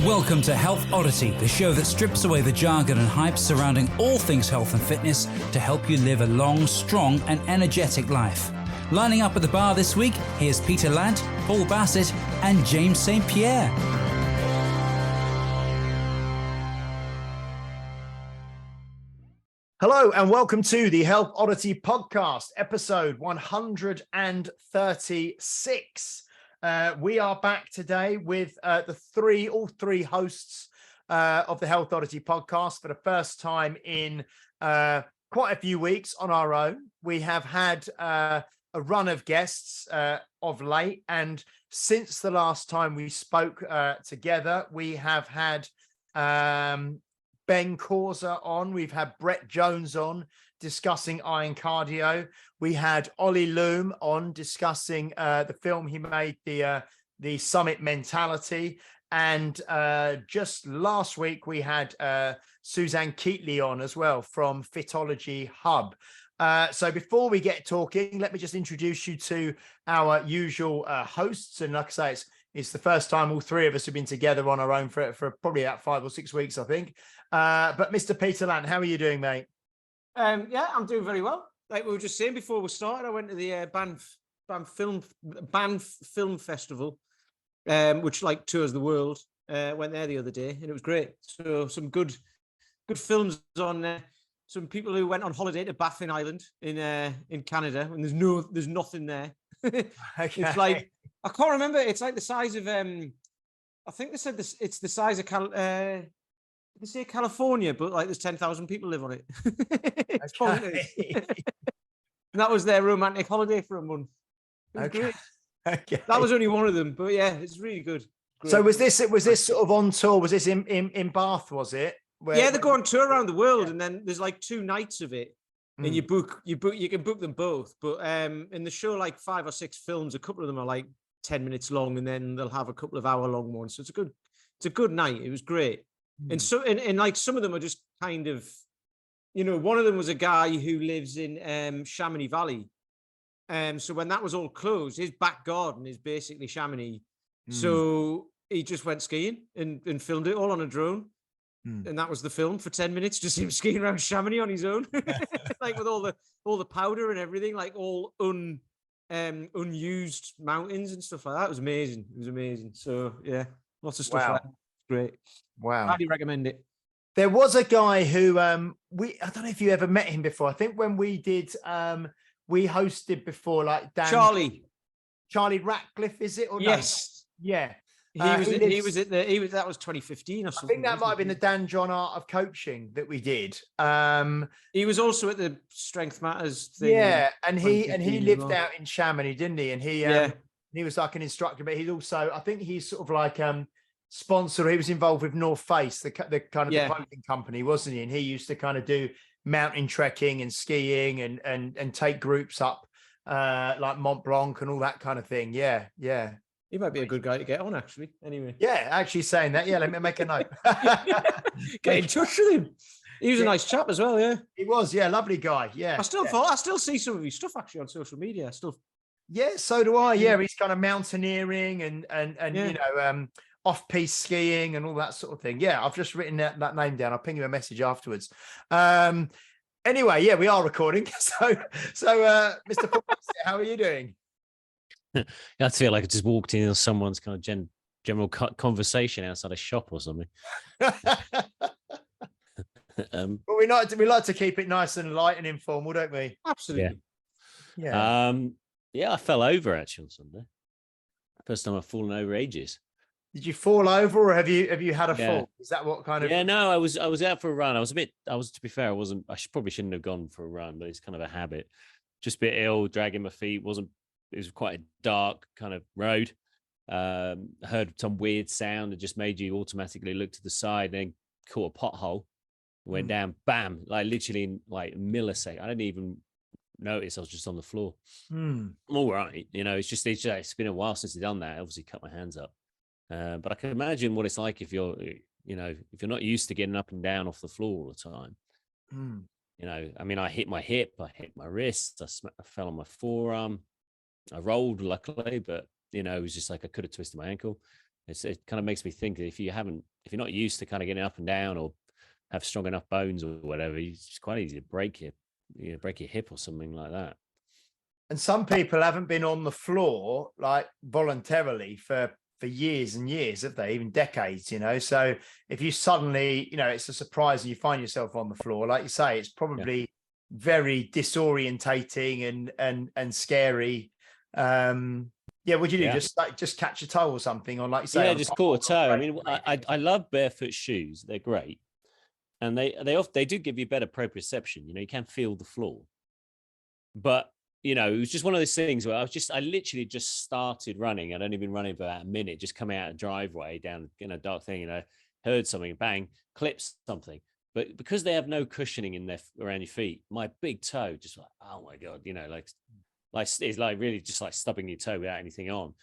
Welcome to Health Oddity, the show that strips away the jargon and hype surrounding all things health and fitness to help you live a long, strong and energetic life. Lining up at the bar this week, here's Peter Lant, Paul Bassett and James St. Pierre. Hello and welcome to the Health Oddity podcast, episode 136. We are back today with all three hosts of the Health Oddity podcast for the first time in quite a few weeks on our own. We have had a run of guests of late, and since the last time we spoke together, we have had Ben Causa on, we've had Brett Jones on discussing iron cardio. We had Ollie Loom on discussing the film he made, the Summit Mentality. And just last week, we had Suzanne Keatley on as well from Fitology Hub. So before we get talking, let me just introduce you to our usual hosts. And like I say, it's the first time all three of us have been together on our own for probably about 5 or 6 weeks, I think. But Mr. Peter Lant, how are you doing, mate? Yeah, I'm doing very well. Like we were just saying before we started, I went to the Banff Film Festival, which like tours the world. Went there the other day, and it was great. So some good films on there. Some people who went on holiday to Baffin Island in Canada, and there's nothing there. Okay. It's like I can't remember. It's like the size of I think they said this. It's the size of they say California, but like there's 10,000 people live on it. It's Okay. And that was their romantic holiday for a month. It was great. Okay. That was only one of them, but yeah, it's really good. Great. So was this sort of on tour? Was this in Bath? Was it? Yeah, they go on tour around the world, and then there's like 2 nights of it, and you can book them both. But in the show, like 5 or 6 films, a couple of them are like 10 minutes long, and then they'll have a couple of hour-long ones. So it's a good night. It was great. And so, and like some of them are just kind of, one of them was a guy who lives in Chamonix Valley. So when that was all closed, his back garden is basically Chamonix. So he just went skiing and filmed it all on a drone. And that was the film for 10 minutes, just him skiing around Chamonix on his own, like with all the powder and everything, like all unused mountains and stuff like that. It was amazing. It was amazing. So yeah, lots of stuff. Wow. Like that. Great. Wow. Highly recommend it. There was a guy who I don't know if you ever met him before. I think when we did we hosted before, like Charlie Ratcliffe, is it? Or yes. No? Yeah. That was 2015 or something. I think that might have been the Dan John Art of Coaching that we did. He was also at the Strength Matters thing. Yeah, and he lived out in Chamonix, didn't he? And he was like an instructor, but he's also, I think he's sort of like sponsor. He was involved with North Face, the kind of the clothing company, wasn't he? And he used to kind of do mountain trekking and skiing and take groups up like Mont Blanc and all that kind of thing. Yeah. He might be a good guy to get on, actually. Anyway. Yeah, actually saying that. Yeah, let me make a note. Get in touch with him. He was a nice chap as well, yeah. He was, yeah, lovely guy. Yeah. I still see some of his stuff actually on social media. Yeah, so do I. Yeah, he's kind of mountaineering and off-piste skiing and all that sort of thing. Yeah, I've just written that name down. I'll ping you a message afterwards. Anyway, yeah, we are recording. So Mr. Paul, how are you doing? I feel like I just walked in on someone's kind of general conversation outside a shop or something. But we like to keep it nice and light and informal, don't we? Absolutely. Yeah. I fell over actually on Sunday. First time I've fallen over ages. Did you fall over, or have you had a fall? Is that what kind of? Yeah, no, I was out for a run. To be fair, probably shouldn't have gone for a run, but it's kind of a habit. Just a bit ill, dragging my feet. It was quite a dark kind of road. Heard some weird sound that just made you automatically look to the side, and then caught a pothole, went down, bam, like literally in like a millisecond. I didn't even notice I was just on the floor. I'm all right. It's been a while since I've done that. I obviously cut my hands up. But I can imagine what it's like if you're not used to getting up and down off the floor all the time. I hit my hip, I hit my wrist, I fell on my forearm. I rolled luckily, but it was just like I could have twisted my ankle. it kind of makes me think that if you're not used to kind of getting up and down or have strong enough bones or whatever, it's just quite easy to break your hip or something like that. And some people haven't been on the floor like voluntarily for years and years, have they? Even decades, So if you suddenly, it's a surprise and you find yourself on the floor, like you say, it's probably very disorientating and scary. Yeah, what do you do? Just catch a toe or something, or like you say, just caught a toe. I mean, I love barefoot shoes. They're great, and they do give you better proprioception. You can feel the floor, but it was just one of those things where I literally just started running. I'd only been running for about a minute, just coming out of a driveway down in a dark thing, and I heard something, bang, clips something. But because they have no cushioning in around your feet, my big toe just like, oh my God, like it's like really just like stubbing your toe without anything on.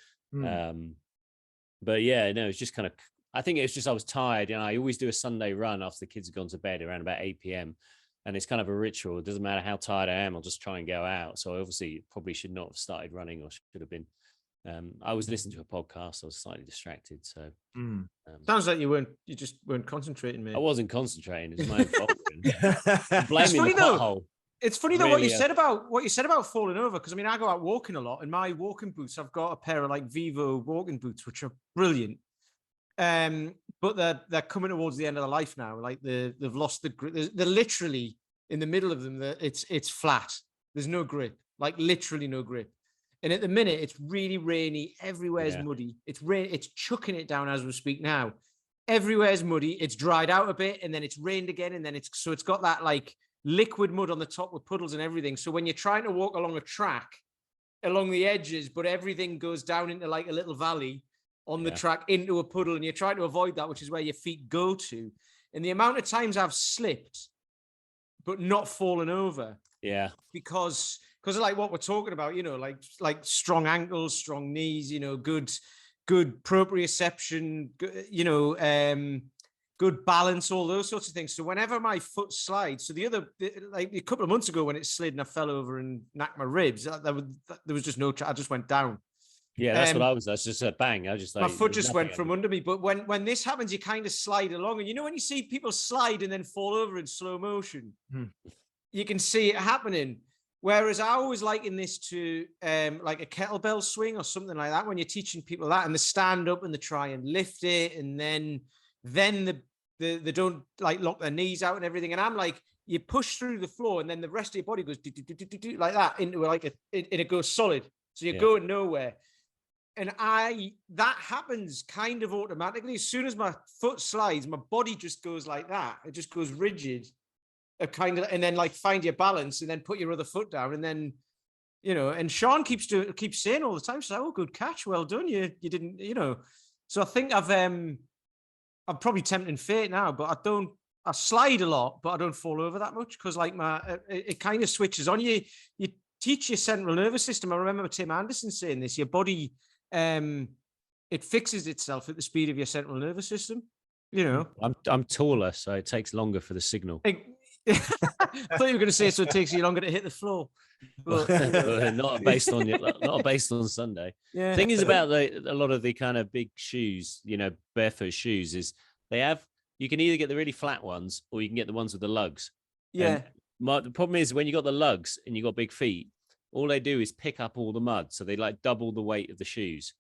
But yeah, no, it's just kind of, I think it was just, I was tired. I always do a Sunday run after the kids have gone to bed around about 8 p.m. And it's kind of a ritual. It doesn't matter how tired I am, I'll just try and go out. So I obviously probably should not have started running, or should have been. I was listening to a podcast. I was slightly distracted. So sounds like you just weren't concentrating, mate. I wasn't concentrating. It's my own fault. Blaming the pothole. It's funny though what you said about falling over, because I mean I go out walking a lot, and my walking boots, I've got a pair of like Vivo walking boots which are brilliant. But they're coming towards the end of their life now. Like they've lost the grip. They're literally in the middle of them. It's flat. There's no grip. Like literally no grip. And at the minute, it's really rainy. Everywhere's muddy. It's chucking it down as we speak now. Everywhere's muddy. It's dried out a bit, and then it's rained again, and then it's got that like liquid mud on the top with puddles and everything. So when you're trying to walk along a track, along the edges, but everything goes down into like a little valley on the track into a puddle, and you're trying to avoid that, which is where your feet go to. And the amount of times I've slipped but not fallen over, because of like what we're talking about, like strong ankles, strong knees, good proprioception, good balance, all those sorts of things. So whenever my foot slides, like a couple of months ago when it slid and I fell over and knocked my ribs, there was just no, I just went down. Yeah, that's what I was. That's just a bang. I just like, my foot just went from under me. But when this happens, you kind of slide along, and when you see people slide and then fall over in slow motion, you can see it happening. Whereas I always liken this to like a kettlebell swing or something like that. When you're teaching people that, and they stand up and they try and lift it, and then they don't like lock their knees out and everything. And I'm like, you push through the floor, and then the rest of your body goes like that into like it goes solid. So you're going nowhere. And that happens kind of automatically. As soon as my foot slides, my body just goes like that. It just goes rigid, and then like find your balance, and then put your other foot down, and then, and Sean keeps saying all the time, she's like, oh, good catch, well done. You didn't, So I think I'm probably tempting fate now, but I slide a lot, but I don't fall over that much, because like it kind of switches on you. You teach your central nervous system. I remember Tim Anderson saying this, your body, it fixes itself at the speed of your central nervous system. I'm taller, so it takes longer for the signal. I thought you were going to say, so it takes you longer to hit the floor. But not based on Sunday. Yeah. Thing is about a lot of the kind of big shoes, barefoot shoes, is you can either get the really flat ones, or you can get the ones with the lugs. Yeah. And the problem is when you got the lugs and you got big feet, all they do is pick up all the mud. So they like double the weight of the shoes,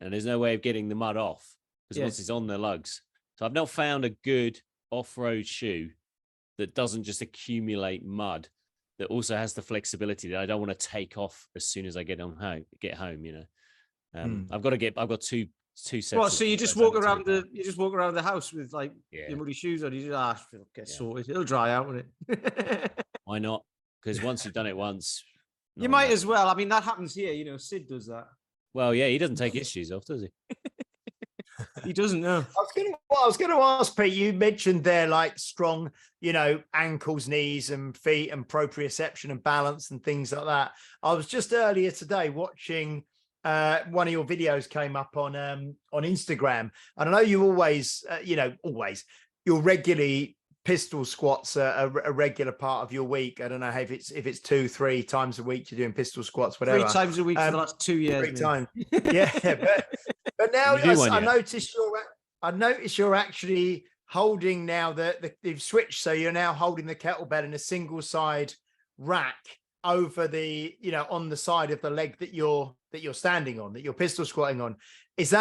and there's no way of getting the mud off, because once it's on the lugs. So I've not found a good off-road shoe that doesn't just accumulate mud, that also has the flexibility that I don't want to take off as soon as I get home. I've got two sets. Well, so you just walk around the house with like your muddy shoes on. You just get sorted. It'll dry out, won't it? Why not? Because once you've done it once, you might as well. I mean, that happens here. Sid does that. Well, yeah, he doesn't take his shoes off, does he? He doesn't know. I was going to ask, Pete, you mentioned there like strong, ankles, knees and feet and proprioception and balance and things like that. I was just earlier today watching one of your videos came up on Instagram. And I know you always, you're regularly pistol squats are a regular part of your week. I don't know if it's 2-3 times a week you're doing pistol squats, whatever. 3 times a week for the last 2 years. 3 times. Yeah, but now I notice you're actually holding now they've switched, so you're now holding the kettlebell in a single side rack over the on the side of the leg that you're standing on, that you're pistol squatting on. Is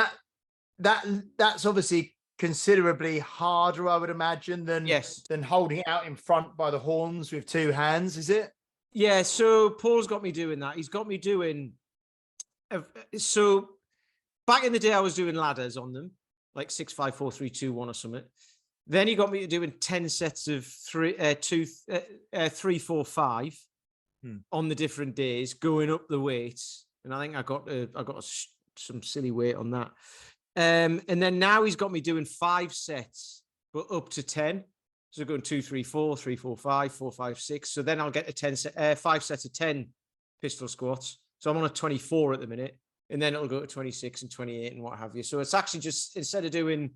that's obviously considerably harder, I would imagine, than holding it out in front by the horns with 2 hands, is it? Yeah, so Paul's got me doing that. He's got me doing so back in the day I was doing ladders on them, like 6, 5, 4, 3, 2, 1 or something. Then he got me doing 10 sets of 3, 4, 5 on the different days, going up the weights. And I think I got some silly weight on that. And then now he's got me doing 5 sets, but up to 10. So going 2, 3, 4, 3, 4, 5, 4, 5, 6. So then I'll get a 5 sets of 10 pistol squats. So I'm on a 24 at the minute, and then it'll go to 26 and 28 and what have you. So it's actually just, instead of doing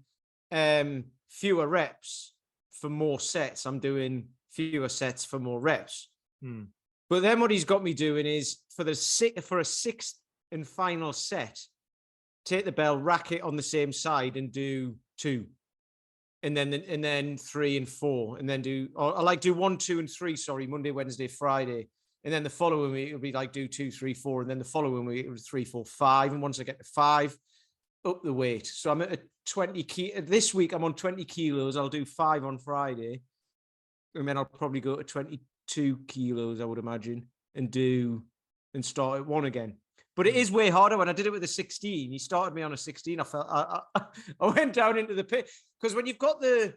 fewer reps for more sets, I'm doing fewer sets for more reps. But then what he's got me doing is for a 6th and final set, take the bell, rack it on the same side and do 2. And then 3 and 4. And then do 1, 2, and 3, Monday, Wednesday, Friday. And then the following week it'll be like do 2, 3, 4. And then the following week it was 3, 4, 5. And once I get to 5, up the weight. So I'm at a 20 kilo. This week I'm on 20 kilos. I'll do 5 on Friday. And then I'll probably go to 22 kilos, I would imagine, and start at 1 again. But it is way harder. When I did it with a 16, he started me on a 16. I felt I went down into the pit, because when you've got the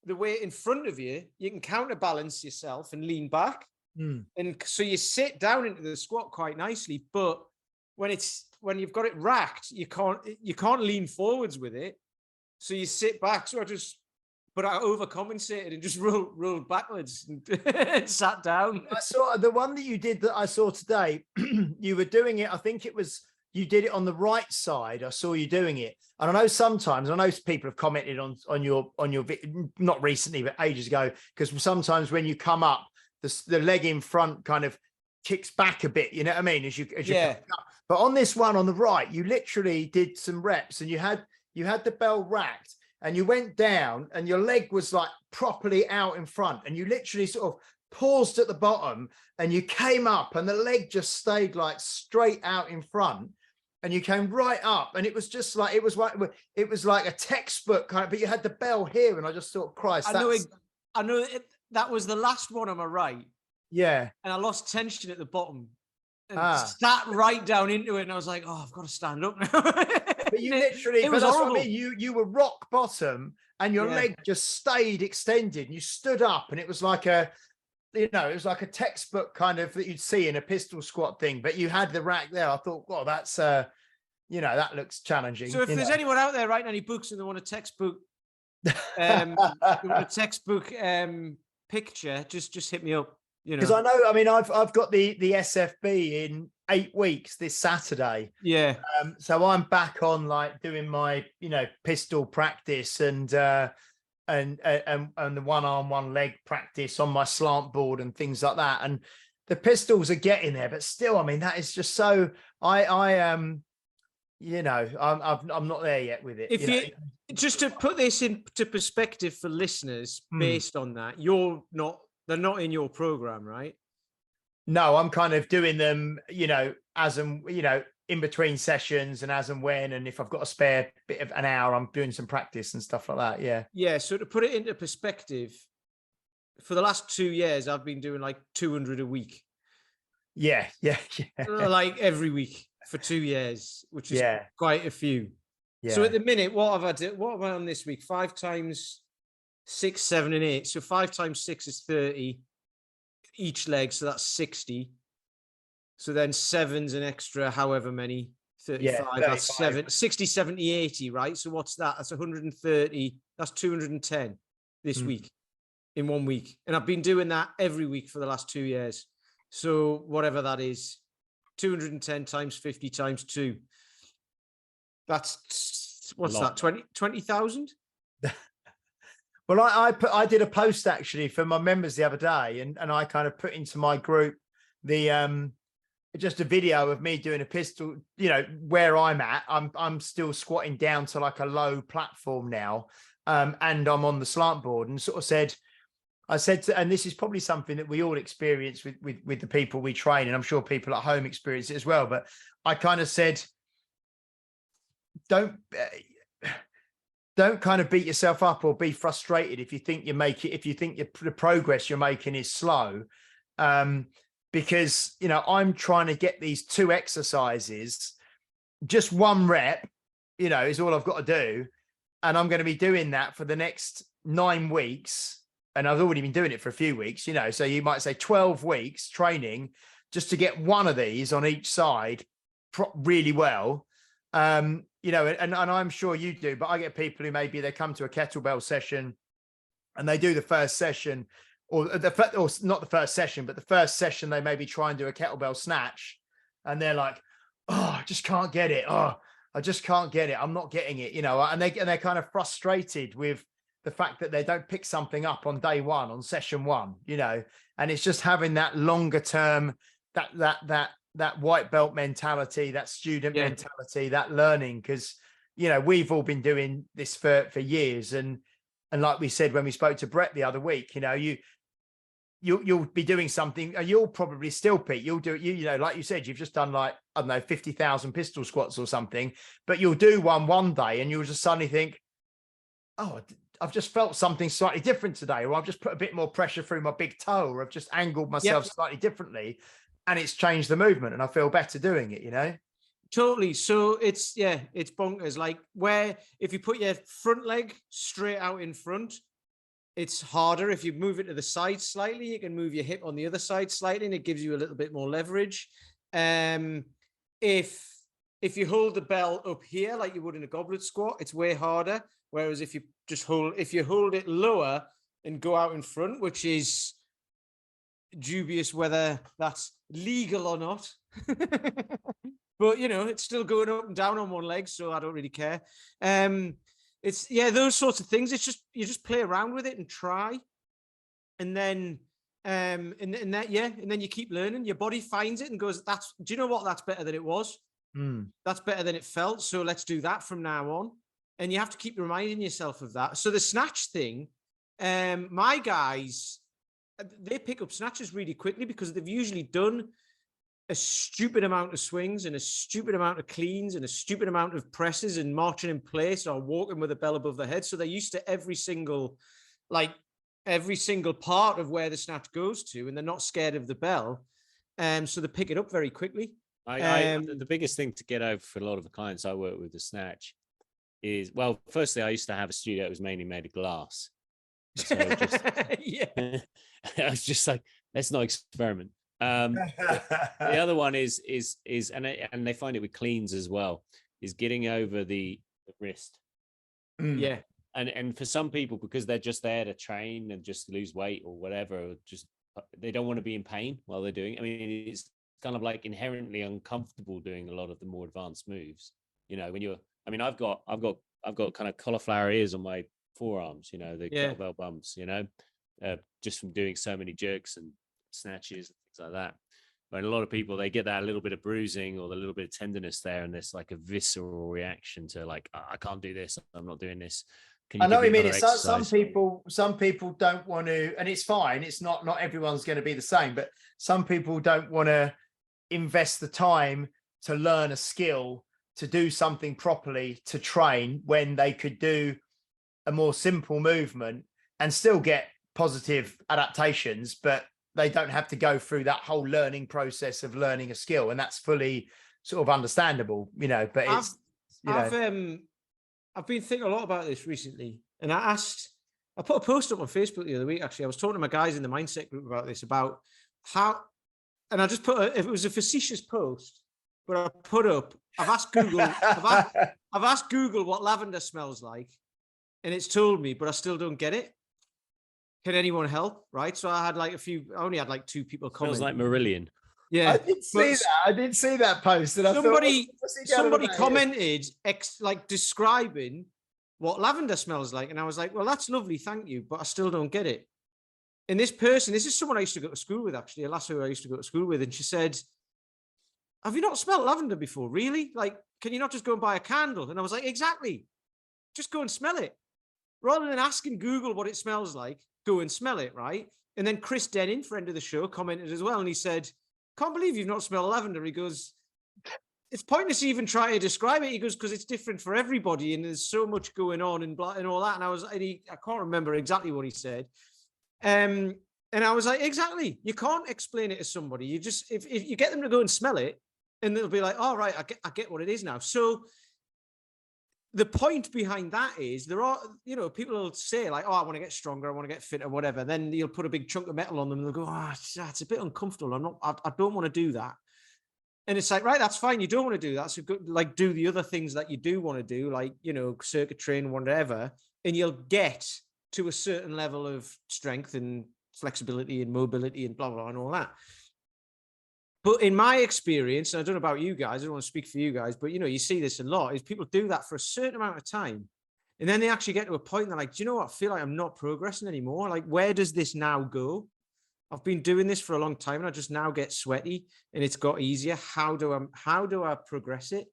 weight in front of you, you can counterbalance yourself and lean back, and so you sit down into the squat quite nicely. But when you've got it racked, you can't lean forwards with it, so you sit back. So I overcompensated and just rolled backwards and sat down. I saw the one that you did that I saw today. You were doing it. I think it was, you did it on the right side. I saw you doing it. And I know people have commented on your not recently, but ages ago, because sometimes when you come up, the leg in front kind of kicks back a bit. You know what I mean? As you come up. But on this one on the right, you literally did some reps, and you had the bell racked. And you went down and your leg was like properly out in front, and you literally sort of paused at the bottom and you came up and the leg just stayed like straight out in front, and you came right up, and it was just like, it was like a textbook kind of, but you had the bell here, and I just thought, Christ, I know that was the last one on my right. Yeah. And I lost tension at the bottom and sat right down into it. And I was like, I've got to stand up now. But you literally, it was horrible. What I mean. You were rock bottom, and your leg just stayed extended, and you stood up, and it was like a textbook kind of that you'd see in a pistol squat thing, but you had the rack there. I thought, well, that's that looks challenging. So if there's anyone out there writing any books and they want a textbook picture, just hit me up. Because I know, I mean, I've got the SFB in 8 weeks this Saturday. Yeah. So I'm back on like doing my, pistol practice and the 1 arm, 1 leg practice on my slant board and things like that. And the pistols are getting there, but still, I mean, that is just so. I'm not there yet with it. Just to put this into perspective for listeners, based on that, they're not in your program, right? No, I'm kind of doing them, as and, in between sessions and as and when, and if I've got a spare bit of an hour, I'm doing some practice and stuff like that. Yeah. Yeah. So to put it into perspective, for the last 2 years, I've been doing like 200 a week. Yeah. Like every week for 2 years, which is quite a few. Yeah. So at the minute, what am I on this week? 5 times 6, 7, and 8. So 5 times 6 is 30 each leg. So that's 60. So then 7's an extra, however many, 35. That's 60, 70, 80, right? So what's that? That's 130. That's 210 this week in 1 week. And I've been doing that every week for the last 2 years. So whatever that is, 210 times 50 times 2. That's, what's that? 20,000? Well, I did a post actually for my members the other day, and I kind of put into my group the just a video of me doing a pistol, where I'm at. I'm still squatting down to like a low platform now. And I'm on the slant board, and sort of I said, and this is probably something that we all experience with the people we train, and I'm sure people at home experience it as well. But I kind of said, don't kind of beat yourself up or be frustrated if you think the progress you're making is slow. Because, I'm trying to get these 2 exercises, just 1 rep, is all I've got to do. And I'm going to be doing that for the next 9 weeks. And I've already been doing it for a few weeks, so you might say 12 weeks training just to get 1 of these on each side really well. And I'm sure you do, but I get people who maybe they come to a kettlebell session and they do the first session or not the first session, but the first session they maybe try and do a kettlebell snatch and they're like, oh, I just can't get it. Oh, I just can't get it. I'm not getting it, and they're kind of frustrated with the fact that they don't pick something up on day 1, on session 1, and it's just having that longer term, that white belt mentality, that student mentality, that learning, because we've all been doing this for years, and like we said when we spoke to Brett the other week, you'll be doing something, and you'll probably still, Pete, you'll do it, like you said, you've just done like, I don't know, 50,000 pistol squats or something, but you'll do one day and you'll just suddenly think, oh, I've just felt something slightly different today, or I've just put a bit more pressure through my big toe, or I've just angled myself slightly differently, and it's changed the movement, and I feel better doing it, Totally. So it's bonkers. Like, where if you put your front leg straight out in front, it's harder. If you move it to the side slightly, you can move your hip on the other side slightly, and it gives you a little bit more leverage. If you hold the bell up here like you would in a goblet squat, it's way harder. Whereas if you hold it lower and go out in front, which is dubious whether that's legal or not, but it's still going up and down on one leg, so I don't really care. It's those sorts of things. It's just you just play around with it and try, and then and then you keep learning. Your body finds it and goes, do you know what? That's better than it was. That's better than it felt. So let's do that from now on. And you have to keep reminding yourself of that. So the snatch thing, my guys, they pick up snatches really quickly because they've usually done a stupid amount of swings and a stupid amount of cleans and a stupid amount of presses and marching in place or walking with a bell above their head. So they're used to every single part of where the snatch goes to, and they're not scared of the bell. So they pick it up very quickly. The biggest thing to get over for a lot of the clients I work with the snatch is, well, firstly, I used to have a studio that was mainly made of glass. So I was just like, let's not experiment. The other one is and they find it with cleans as well, is getting over the wrist. Yeah. And for some people, because they're just there to train and just lose weight or whatever, or just they don't want to be in pain while they're doing it. I mean, it's kind of like inherently uncomfortable doing a lot of the more advanced moves. When I've got kind of cauliflower ears on my forearms, the kettlebell bumps, just from doing so many jerks and snatches and things like that. But a lot of people, they get that little bit of bruising or the little bit of tenderness there, and there's like a visceral reaction to like, oh, I can't do this, I'm not doing this. I know what you mean. It's some people don't want to, and it's fine. It's not everyone's going to be the same, but some people don't want to invest the time to learn a skill, to do something properly, to train, when they could do a more simple movement and still get positive adaptations, but they don't have to go through that whole learning process of learning a skill. And that's fully sort of understandable, but I've been thinking a lot about this recently, and I put a post up on Facebook the other week. Actually, I was talking to my guys in the mindset group about this, about how, and I just it was a facetious post, but I put up, I've asked Google, I've asked Google what lavender smells like, and it's told me, but I still don't get it. Can anyone help? Right. So I only had like 2 people comment. Smells like Marillion. Yeah. I did see that post. And somebody commented describing what lavender smells like. And I was like, well, that's lovely, thank you, but I still don't get it. And this person, this is someone I used to go to school with, actually, a lass who I used to go to school with, and she said, have you not smelled lavender before? Really? Like, can you not just go and buy a candle? And I was like, exactly. Just go and smell it. Rather than asking Google what it smells like, go and smell it, right? And then Chris Denning, friend of the show, commented as well, and he said, can't believe you've not smelled lavender. He goes, it's pointless even trying to describe it. He goes, because it's different for everybody, and there's so much going on and all that. And I can't remember exactly what he said. And I was like, exactly. You can't explain it to somebody. You just, if you get them to go and smell it, and they'll be like, all right, I get what it is now. So the point behind that is there are, people will say like, oh, I want to get stronger, I want to get fitter, whatever. Then you'll put a big chunk of metal on them and they'll go, oh, it's a bit uncomfortable. I don't want to do that. And it's like, right, that's fine. You don't want to do that. So go, like, do the other things that you do want to do, like, circuit train, whatever, and you'll get to a certain level of strength and flexibility and mobility and blah, blah, and all that. But in my experience, and I don't know about you guys, I don't want to speak for you guys, but you see this a lot, is people do that for a certain amount of time. And then they actually get to a point and they're like, do you know what? I feel like I'm not progressing anymore. Like, where does this now go? I've been doing this for a long time and I just now get sweaty and it's got easier. How do I progress it?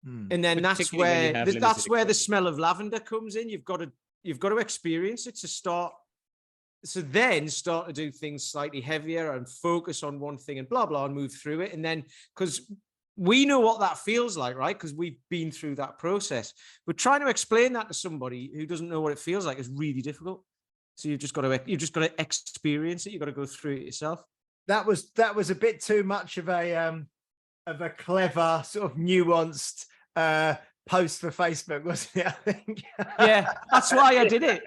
And then that's where the smell of lavender comes in. You've got to experience it to then start to do things slightly heavier and focus on one thing and blah, blah, and move through it. And then, because we know what that feels like, right? Because we've been through that process. But trying to explain that to somebody who doesn't know what it feels like is really difficult. So you've just got to experience it. You've got to go through it yourself. That was a bit too much of a clever sort of nuanced post for Facebook, wasn't it? I think. Yeah, that's why I did it.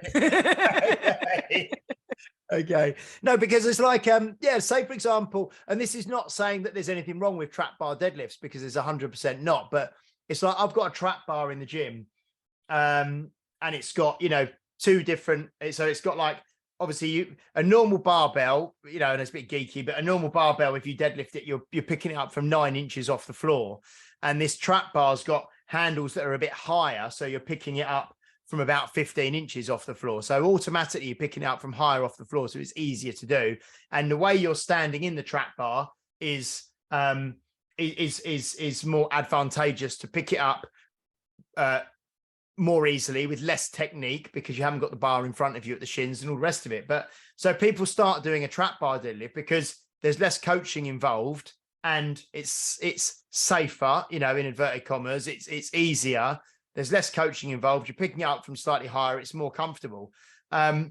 Okay. No, because it's like, say, for example, and this is not saying that there's anything wrong with trap bar deadlifts, because there's 100% not, but it's like, I've got a trap bar in the gym, and it's got, two different, so it's got like, obviously a normal barbell, and it's a bit geeky, but a normal barbell, if you deadlift it, you're picking it up from 9 inches off the floor. And this trap bar's got handles that are a bit higher, so you're picking it up from about 15 inches off the floor. So automatically you're picking it up from higher off the floor, so it's easier to do. And the way you're standing in the trap bar is more advantageous to pick it up more easily with less technique, because you haven't got the bar in front of you at the shins and all the rest of it. But so people start doing a trap bar deadlift because there's less coaching involved and it's safer, in inverted commas, it's easier. There's less coaching involved. You're picking it up from slightly higher. It's more comfortable. But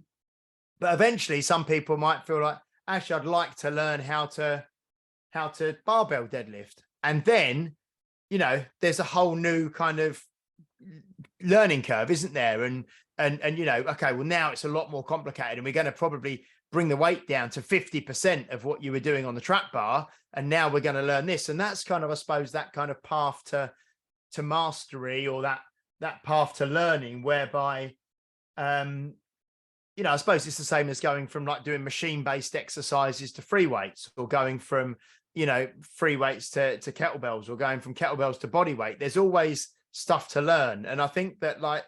eventually some people might feel like, actually, I'd like to learn how to barbell deadlift. And then, there's a whole new kind of learning curve, isn't there? And okay, well, now it's a lot more complicated and we're going to probably bring the weight down to 50% of what you were doing on the trap bar. And now we're going to learn this. And that's kind of, I suppose, that kind of path to mastery, or that path to learning, whereby, I suppose it's the same as going from like doing machine-based exercises to free weights, or going from, free weights to kettlebells, or going from kettlebells to body weight. There's always stuff to learn. And I think that like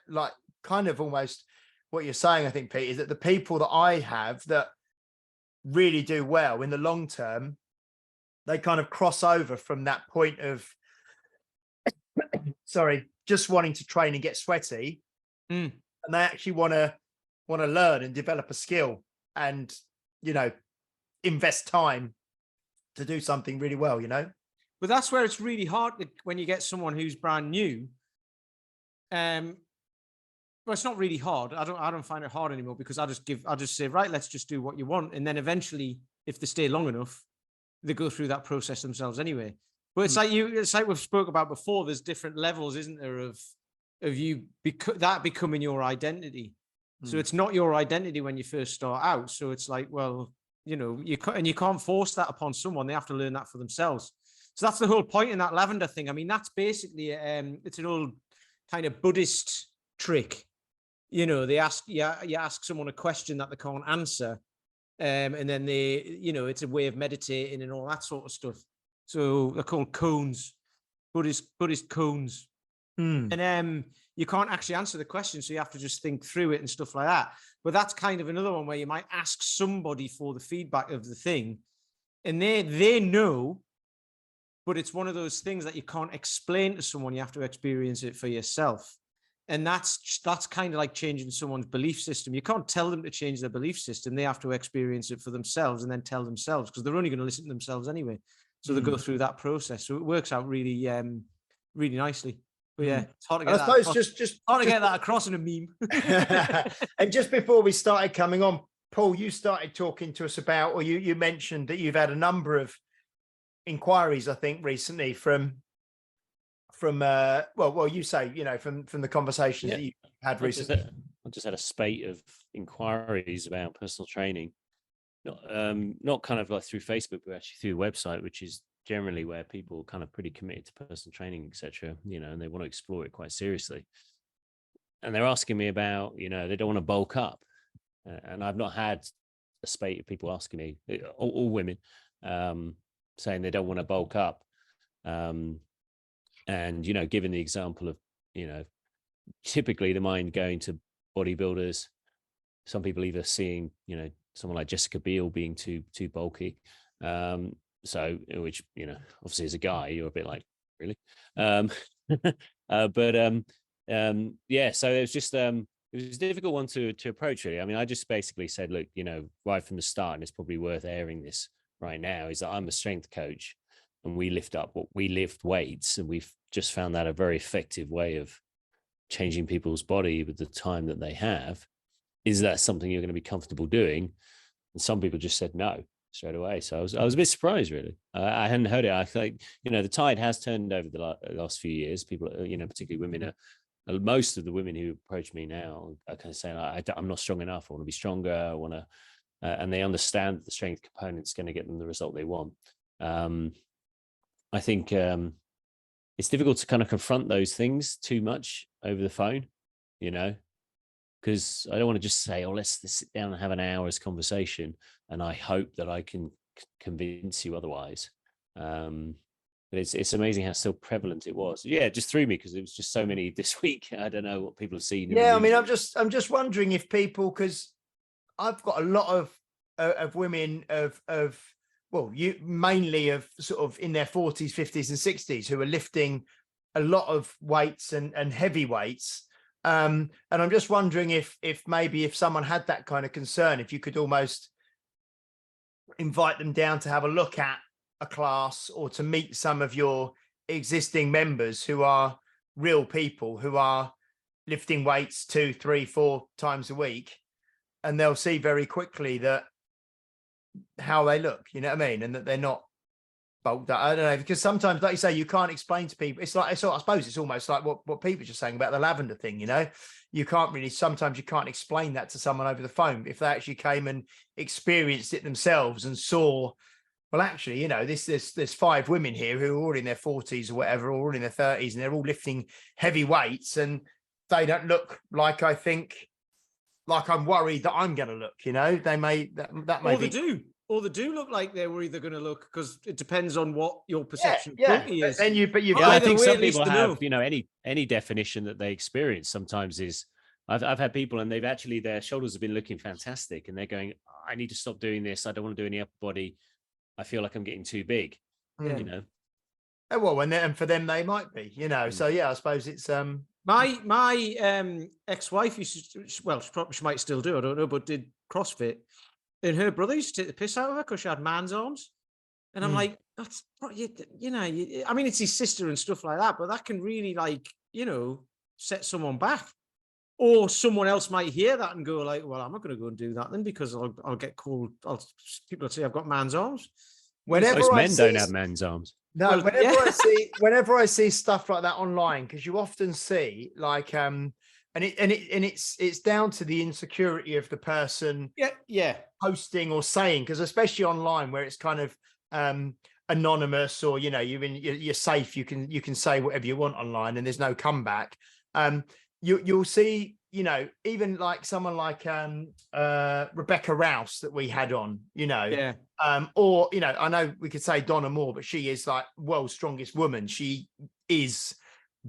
kind of almost what you're saying, I think, Pete, is that the people that I have that really do well in the long term, they kind of cross over from that point of, just wanting to train and get sweaty, and they actually want to learn and develop a skill and invest time to do something really well. But that's where it's really hard when you get someone who's brand new. Well, it's not really hard. I don't find it hard anymore, because I just say, right, let's just do what you want, and then eventually, if they stay long enough, they go through that process themselves anyway. But it's like we've spoke about before. There's different levels, isn't there, of you becoming your identity. So it's not your identity when you first start out. So it's like, well, you can't force that upon someone. They have to learn that for themselves. So that's the whole point in that lavender thing. I mean, that's basically it's an old kind of Buddhist trick. They ask you ask someone a question that they can't answer, and then they, it's a way of meditating and all that sort of stuff. So they're called koans, Buddhist koans. And you can't actually answer the question, so you have to just think through it and stuff like that. But that's kind of another one where you might ask somebody for the feedback of the thing, and they know, but it's one of those things that you can't explain to someone. You have to experience it for yourself. And that's kind of like changing someone's belief system. You can't tell them to change their belief system. They have to experience it for themselves and then tell themselves, because they're only going to listen to themselves anyway. So they go through that process. So it works out really, really nicely. But yeah, it's hard to get that across. Hard to get that across in a meme. And just before we started coming on, Paul, you started talking to us about, or you mentioned that you've had a number of inquiries, I think, recently from you say, from the conversations that you had recently. I just had a spate of inquiries about personal training, not kind of like through Facebook, but actually through the website, which is generally where people are kind of pretty committed to personal training, etc. And they want to explore it quite seriously. And they're asking me about, they don't want to bulk up, and I've not had a spate of people asking me, all women, saying they don't want to bulk up. And, given the example of, typically the mind going to bodybuilders, some people either seeing, someone like Jessica Biel being too bulky. So, which, obviously as a guy, you're a bit like, really? So it was just, it was a difficult one to approach, really. I mean, I just basically said, look, right from the start, and it's probably worth airing this right now, is that I'm a strength coach. And we lift weights, and we've just found that a very effective way of changing people's body with the time that they have. Is that something you're going to be comfortable doing? And some people just said no straight away. So I was a bit surprised, really. I hadn't heard it. I think, the tide has turned over the last few years. People, particularly women, most of the women who approach me now are kind of saying, I'm not strong enough. I want to be stronger. I want to, and they understand that the strength component is going to get them the result they want. I think it's difficult to kind of confront those things too much over the phone, because I don't want to just say, let's sit down and have an hour's conversation, and I hope that I can convince you otherwise. But it's amazing how still prevalent it was. Yeah, it just threw me because it was just so many this week. I don't know what people have seen. Yeah, I mean, I'm just wondering if people, because I've got a lot of women you mainly of sort of in their 40s, 50s and 60s who are lifting a lot of weights and heavy weights. And I'm just wondering if someone had that kind of concern, if you could almost invite them down to have a look at a class, or to meet some of your existing members who are real people who are lifting weights 2, 3, 4 times a week. And they'll see very quickly that how they look, you know what I mean? And that they're not bulked up. I don't know, because sometimes, like you say, you can't explain to people. I suppose it's almost like what people are just saying about the lavender thing, you can't really, sometimes you can't explain that to someone over the phone. If they actually came and experienced it themselves and saw, well, actually, there's 5 women here who are all in their 40s or whatever, or all in their 30s, and they're all lifting heavy weights, and they don't look like, I think, like I'm worried that I'm going to look, they may, that may be. Or they do look like they're either going to look, because it depends on what your perception is. I think some people have, any definition that they experience sometimes is, I've had people and they've actually, their shoulders have been looking fantastic and they're going, I need to stop doing this. I don't want to do any upper body. I feel like I'm getting too big, Well, and for them, they might be, so yeah, I suppose it's, my ex-wife used to, she might still do, I don't know, but did CrossFit, and her brother used to take the piss out of her because she had man's arms, and I'm like, that's I mean, it's his sister and stuff like that, but that can really set someone back, or someone else might hear that and go like, well, I'm not going to go and do that then, because I'll get called. People will say I've got man's arms. Most men don't have man's arms. No, whenever I see stuff like that online, because you often see it's down to the insecurity of the person posting or saying, because especially online where it's kind of anonymous, or you're safe, you can say whatever you want online and there's no comeback. You'll see, even like someone like Rebecca Rouse that we had on, or I know we could say Donna Moore, but she is like world's strongest woman. She is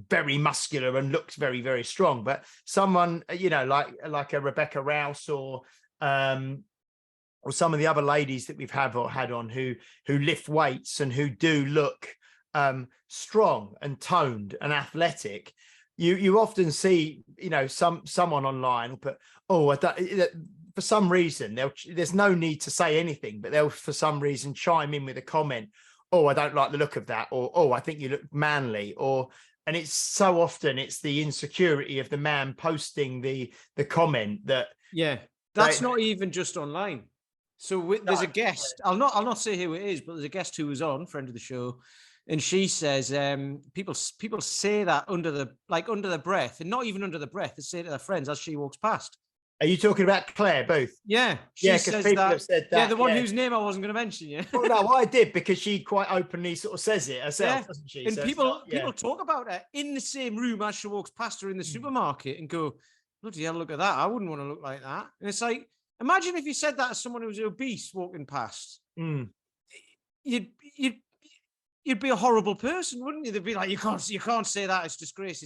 very muscular and looks very, very strong. But someone, like a Rebecca Rouse or some of the other ladies that we've had on who lift weights and who do look strong and toned and athletic, you often see, someone online will put, for some reason there's no need to say anything, but they'll for some reason chime in with a comment, I don't like the look of that, or I think you look manly, and it's so often it's the insecurity of the man posting the comment that that's not even just online. So there's a guest. I'll not say who it is, but there's a guest who was on, friend of the show, and she says people say that under the breath, and not even under the breath. They say to their friends as she walks past. Are you talking about Claire Booth? Yeah, she says people have said that. Yeah, the one whose name I wasn't going to mention. Yeah. Well, no, I did, because she quite openly sort of says it herself, doesn't she? And so people talk about her in the same room as she walks past her in the supermarket and go, bloody hell, look at that. I wouldn't want to look like that. And it's like, imagine if you said that to someone who was obese walking past. You'd be a horrible person, wouldn't you? They'd be like, you can't say that. It's disgrace.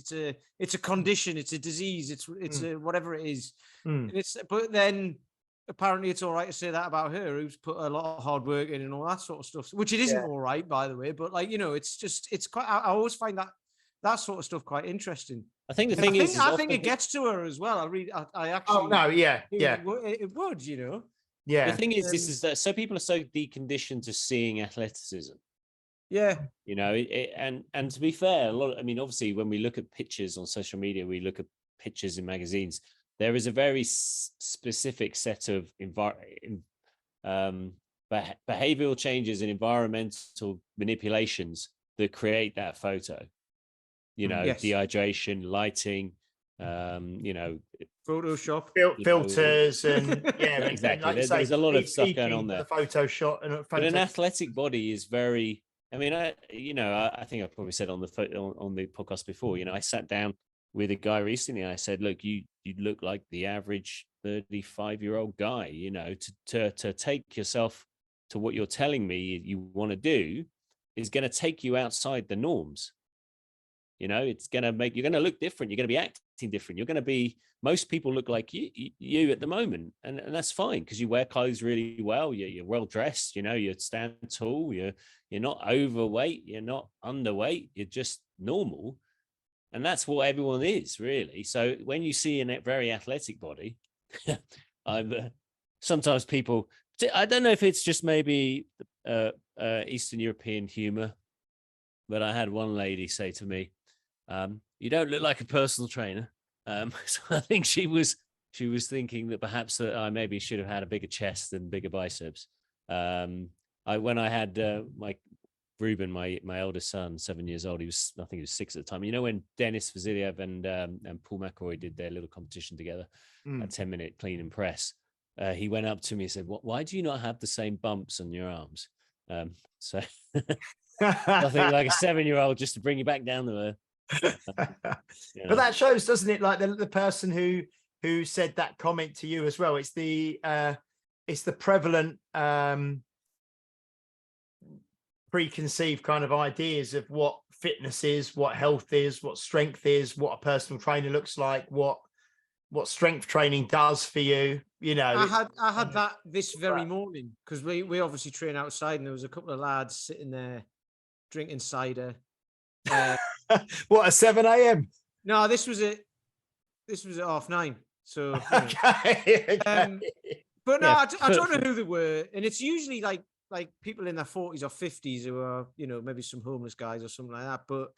It's a condition. It's a disease. It's a whatever it is. And but then apparently it's all right to say that about her, who's put a lot of hard work in and all that sort of stuff, which it isn't all right, by the way. But it's quite. I always find that sort of stuff quite interesting. I think the thing is, I think it gets to her as well. I actually. Oh no, yeah. It would, Yeah. The thing is, this is that so people are so deconditioned to seeing athleticism. Yeah. And to be fair, obviously when we look at pictures on social media, we look at pictures in magazines, there is a very specific set of behavioral changes and environmental manipulations that create that photo. Dehydration, lighting, Photoshop, filters, and exactly. Like there's a lot of stuff going on there. The Photoshop, but an athletic body is very. I think I've probably said on the podcast before. I sat down with a guy recently. And I said, "Look, you look like the average 35-year-old guy. To take yourself to what you're telling me you want to do is going to take you outside the norms. It's going to make you're going to look different. You're going to be acting different. You're going to be. Most people look like you at the moment, and that's fine because you wear clothes really well. You're well dressed. You stand tall. You're not overweight. You're not underweight. You're just normal, and that's what everyone is really. So when you see a very athletic body, sometimes people. I don't know if it's just maybe Eastern European humor, but I had one lady say to me, "You don't look like a personal trainer." So I think she was thinking that perhaps that I maybe should have had a bigger chest and bigger biceps. When I had my Ruben, my eldest son, 7 years old, I think he was 6 at the time. When Denis Vasiliev and Paul McElroy did their little competition together, a 10-minute clean and press, he went up to me and said, "Why do you not have the same bumps on your arms?" So nothing like a 7-year-old just to bring you back down to earth. But that shows, doesn't it, like the person who said that comment to you as well, it's the prevalent preconceived kind of ideas of what fitness is, what health is, what strength is, what a personal trainer looks like, what strength training does for you. I had that this very morning because we obviously train outside, and there was a couple of lads sitting there drinking cider. What, at 7 a.m.? No, this was at 9:30. So okay. but no, I don't know who they were, and it's usually like people in their 40s or 50s who are maybe some homeless guys or something like that. But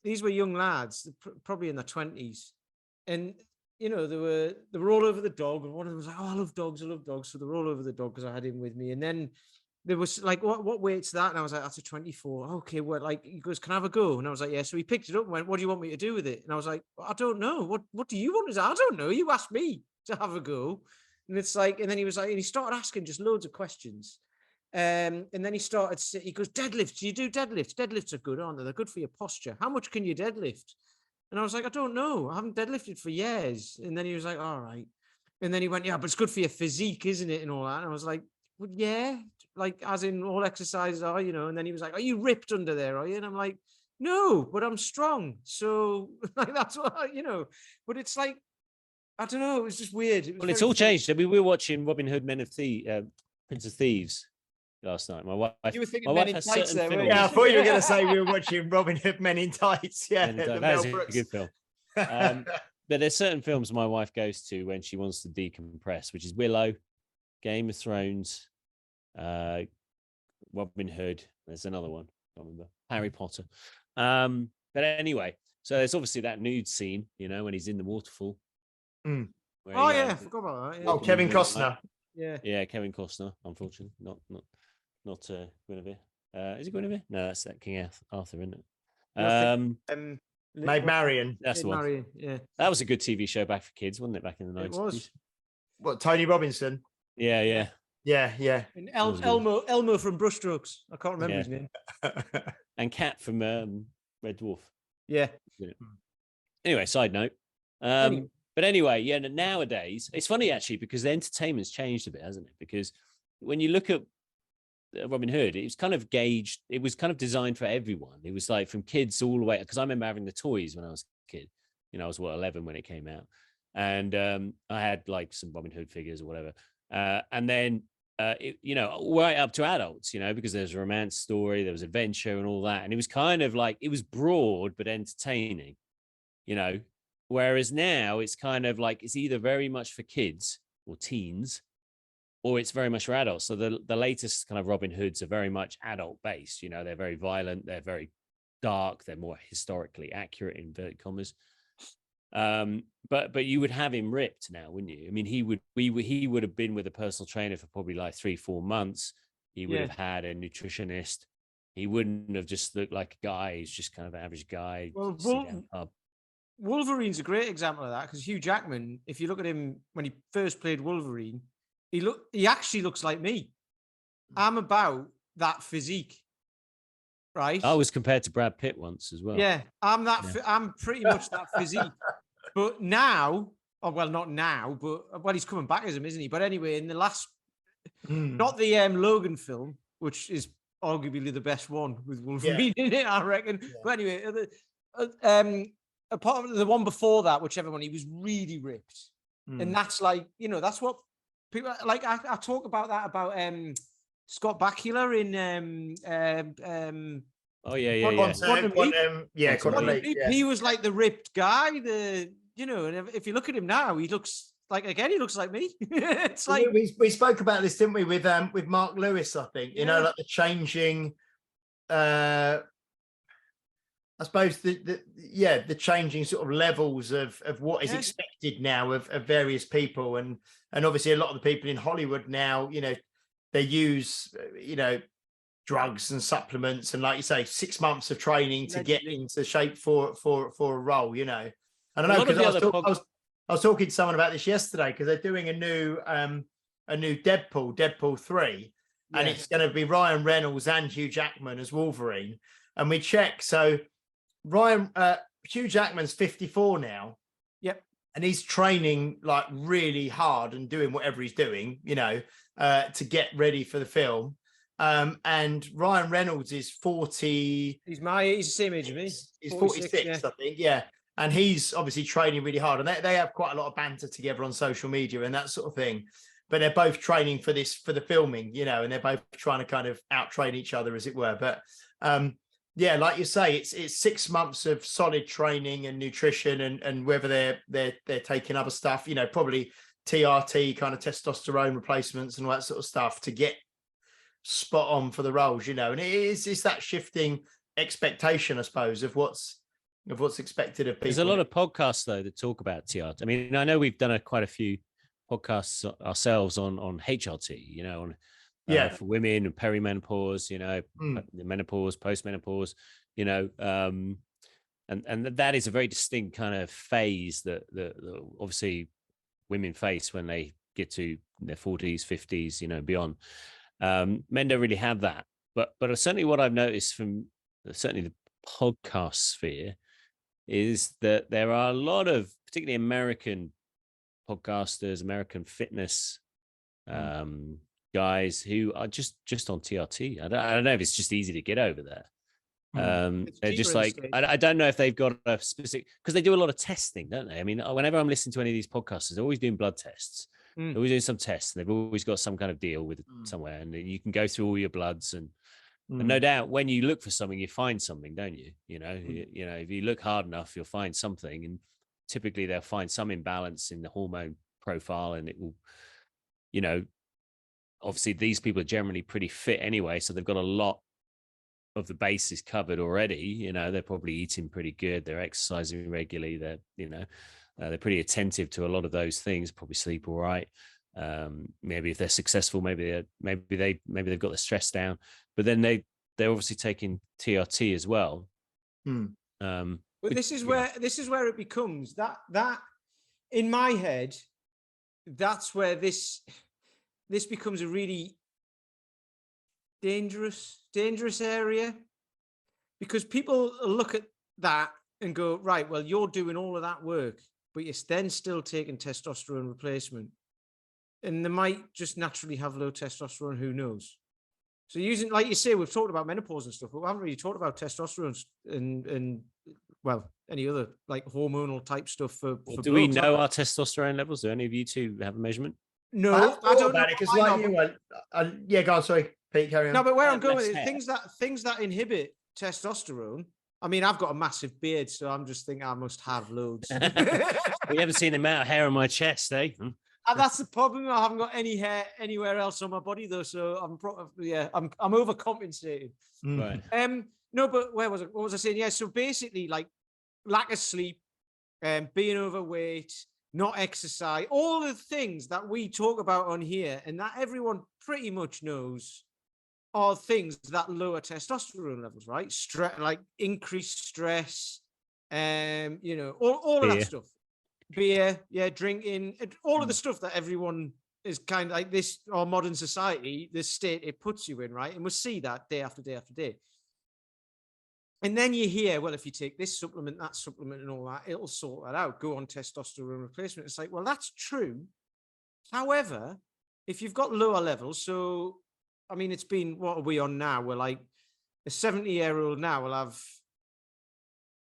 these were young lads, probably in their 20s, and they were all over the dog, and one of them was like, "Oh, I love dogs. So they were all over the dog because I had him with me, and then. There was like, what weight's that? And I was like, that's a 24. Okay, well, he goes, can I have a go? And I was like, yeah. So he picked it up and went, what do you want me to do with it? And I was like, I don't know. What do you want to do? I don't know. You asked me to have a go. And it's like, and then he was like, and he started asking just loads of questions. And then he goes, deadlifts. Do you do deadlifts? Deadlifts are good, aren't they? They're good for your posture. How much can you deadlift? And I was like, I don't know. I haven't deadlifted for years. And then he was like, all right. And then he went, yeah, but it's good for your physique, isn't it? And all that. And I was like, well, yeah. Like as in all exercises are, and then he was like, are you ripped under there, are you? And I'm like, No, but I'm strong. So like, that's what but it's like, I don't know. It was just weird. It was Well, it's very all funny. changed. I mean, we were watching Robin Hood, Prince of Thieves last night. You were thinking my Men wife in has Tights certain there, weren't films. Yeah, I you? thought you were going to say we were watching Robin Hood Men in Tights. Yeah, And the that Mel is a Brooks. good film. But there's certain films my wife goes to when she wants to decompress, which is Willow, Game of Thrones, Robin Hood. There's another one. I can't remember. Harry Potter. But anyway, so there's obviously that nude scene, when he's in the waterfall. Mm. Where, Oh yeah, I forgot about that. Yeah. Oh, Kevin Costner. Yeah, Kevin Costner. Unfortunately, not Guinevere. Is it Guinevere? No, that's that King Arthur, isn't it? Maid Marian. That's the one. Marion, yeah. That was a good TV show back for kids, wasn't it? Back in the 90s. It was. What, Tony Robinson? Yeah. Yeah. And Elmo from Brushstrokes. I can't remember Yeah. his name. And Cat from Red Dwarf. Yeah. Anyway, side note. But anyway, yeah, nowadays, it's funny actually because the entertainment's changed a bit, hasn't it? Because when you look at Robin Hood, it was kind of gauged, it was kind of designed for everyone. It was like from kids all the way, because I remember having the toys when I was a kid. I was 11 when it came out. And I had like some Robin Hood figures or whatever. And then, right up to adults, because there's a romance story, there was adventure and all that. And it was kind of like, it was broad, but entertaining, Whereas now it's kind of like, it's either very much for kids or teens, or it's very much for adults. So the latest kind of Robin Hoods are very much adult based. They're very violent. They're very dark. They're more historically accurate, in inverted commas. But you would have him ripped now, wouldn't you? I mean, he would have been with a personal trainer for probably like 3-4 months. He would have had a nutritionist. He wouldn't have just looked like a guy. He's just kind of an average guy. Well, Up. Wolverine's a great example of that, because Hugh Jackman, if you look at him when he first played Wolverine, he actually looks like me. I'm about that physique, right? I was compared to Brad Pitt once as well. Yeah, I'm I'm pretty much that physique. But now, not now, but he's coming back as him, isn't he? But anyway, in the last, not the Logan film, which is arguably the best one with Wolverine in it, I reckon. Yeah. But anyway, apart from the one before that, whichever one, he was really ripped. And that's like, that's what people like. I talk about that about Scott Bakula in he was like the ripped guy, and if you look at him now, he looks like me. It's like we spoke about this, didn't we, with Mark Lewis, I think, like the changing I suppose the changing sort of levels of what is expected now of various people, and obviously a lot of the people in Hollywood now, they use drugs and supplements, and like you say, 6 months of training to get into shape for a role. I don't know, because I was talking to someone about this yesterday, because they're doing a new Deadpool 3, and it's going to be Ryan Reynolds and Hugh Jackman as Wolverine, and we check so. Hugh Jackman's 54 now. Yep. And he's training like really hard and doing whatever he's doing, to get ready for the film. And Ryan Reynolds is 40. He's the same age as me. He's 46, I think. Yeah. And he's obviously training really hard. And they have quite a lot of banter together on social media and that sort of thing. But they're both training for the filming, and they're both trying to kind of out-train each other, as it were. But yeah, like you say, it's 6 months of solid training and nutrition, and whether they're taking other stuff, probably TRT, kind of testosterone replacements and all that sort of stuff to get spot on for the roles, and it's that shifting expectation, I suppose, of what's expected of people. There's a lot of podcasts though that talk about TRT. I mean, I know we've done quite a few podcasts ourselves on HRT, on for women and perimenopause, menopause, postmenopause, and that is a very distinct kind of phase that obviously women face when they get to their 40s, 50s, beyond. Men don't really have that, but certainly what I've noticed from certainly the podcast sphere is that there are a lot of particularly American podcasters, American fitness guys who are just on TRT. I don't know if it's just easy to get over there. It's They're cheaper just in the like, States. I don't know if they've got a specific, because they do a lot of testing, don't they? I mean, whenever I'm listening to any of these podcasters, they're always doing blood tests. They're always doing some tests, and they've always got some kind of deal with somewhere, and you can go through all your bloods, and no doubt when you look for something, you find something, don't you? You know, if you look hard enough, you'll find something, and typically they'll find some imbalance in the hormone profile, and it will, obviously these people are generally pretty fit anyway, so they've got a lot of the bases covered already. They're probably eating pretty good, they're exercising regularly, they're pretty attentive to a lot of those things, probably sleep all right. Maybe if they're successful, maybe they've got the stress down, but then they're obviously taking TRT as well. But this is where it becomes that in my head, that's where this becomes a really dangerous area, because people look at that and go, right, well, you're doing all of that work, but you're then still taking testosterone replacement, and they might just naturally have low testosterone, who knows? So using, like you say, we've talked about menopause and stuff, but we haven't really talked about testosterone and well, any other like hormonal type stuff for do we know our testosterone levels? Do any of you two have a measurement? No, I don't know, because like you, yeah, go on, sorry, Pete, carry on. No, but where I'm going with it, things that inhibit testosterone. I mean, I've got a massive beard, so I'm just thinking I must have loads. We haven't seen the amount of hair on my chest, eh? And that's the problem. I haven't got any hair anywhere else on my body, though, so I'm overcompensating. Right. No, but where was it? What was I saying? Yeah, so basically, like lack of sleep, being overweight, not exercise, all the things that we talk about on here and that everyone pretty much knows are things that lower testosterone levels, right? Stress, like increased stress, all of that stuff. Beer, yeah, drinking, all of the stuff that everyone is kind of like this, our modern society, this state it puts you in, right? And we see that day after day after day. And then you hear, well, if you take this supplement, that supplement, and all that, it'll sort that out. Go on testosterone replacement. It's like, well, that's true. However, if you've got lower levels, so, I mean, it's been, what are we on now? We're like, a 70-year-old now will have,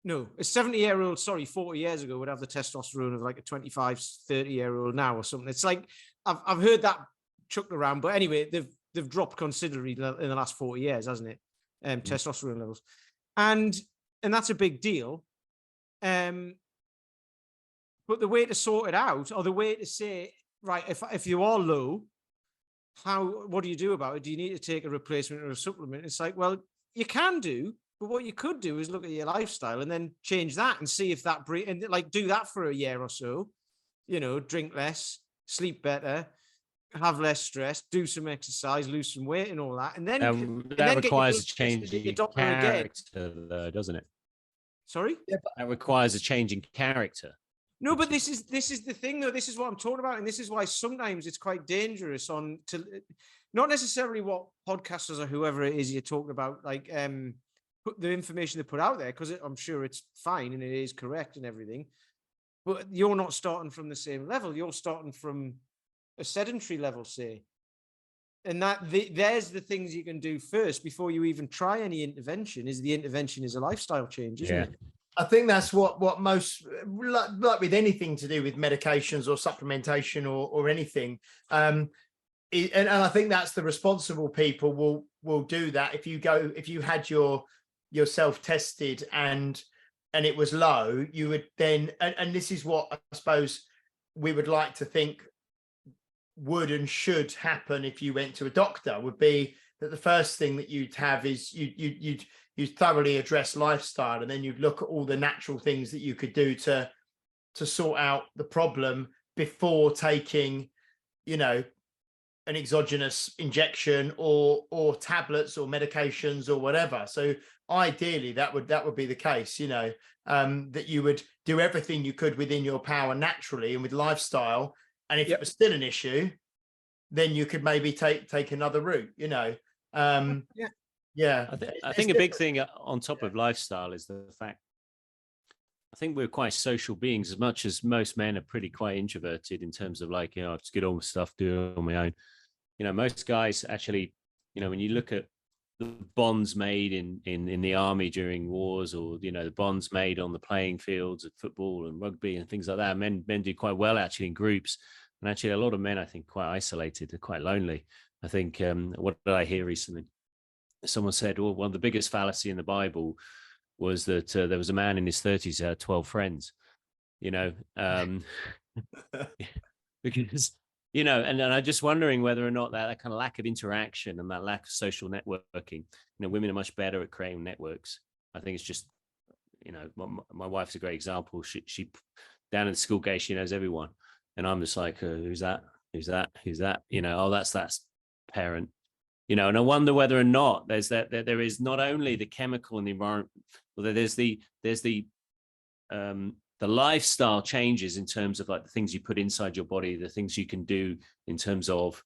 no, a 70-year-old, 40 years ago would have the testosterone of like a 25, 30-year-old now or something. It's like, I've heard that chucked around, but anyway, they've dropped considerably in the last 40 years, hasn't it? Testosterone levels. And that's a big deal. But the way to sort it out, or the way to say, right, if you are low, what do you do about it? Do you need to take a replacement or a supplement? It's like, well, you can do, but what you could do is look at your lifestyle and then change that and see if that and like do that for a year or so. Drink less, sleep better, have less stress, do some exercise, lose some weight, and all that, and then that requires a change in character, though, doesn't it? Sorry, that requires a change in character. No, but this is the thing, though. This is what I'm talking about, and this is why sometimes it's quite dangerous not necessarily what podcasters or whoever it is you're talking about, like put the information they put out there, because I'm sure it's fine and it is correct and everything, but you're not starting from the same level. You're starting from a sedentary level, say, and there's the things you can do first before you even try any intervention. The intervention is a lifestyle change, isn't it? I think that's what most, like with anything to do with medications or supplementation or anything, and I think that's the responsible people will do that. If you had yourself tested and it was low, you would then, and this is what I suppose we would like to think would and should happen if you went to a doctor, would be that the first thing that you'd have is you'd thoroughly address lifestyle, and then you'd look at all the natural things that you could do to sort out the problem before taking, an exogenous injection or tablets or medications or whatever. So ideally that would be the case, that you would do everything you could within your power naturally and with lifestyle. And if it was still an issue, then you could maybe take another route, Yeah. I think a big thing on top of lifestyle is the fact, I think we're quite social beings, as much as most men are pretty quite introverted in terms of like, just get on with stuff, do it on my own. Most guys actually, when you look at the bonds made in the army during wars, or the bonds made on the playing fields of football and rugby and things like that. Men do quite well actually in groups, and actually a lot of men, I think, quite isolated, they're quite lonely. I think what did I hear recently? Someone said, well, one of the biggest fallacy in the Bible was that there was a man in his 30s who had 12 friends, because and I'm just wondering whether or not that kind of lack of interaction and that lack of social networking, women are much better at creating networks. I think it's just, my wife's a great example. She down at the school gate, she knows everyone, and I'm just like, who's that? Oh, that's parent. And I wonder whether or not there is not only the chemical in the environment, but there's the lifestyle changes in terms of like the things you put inside your body, the things you can do in terms of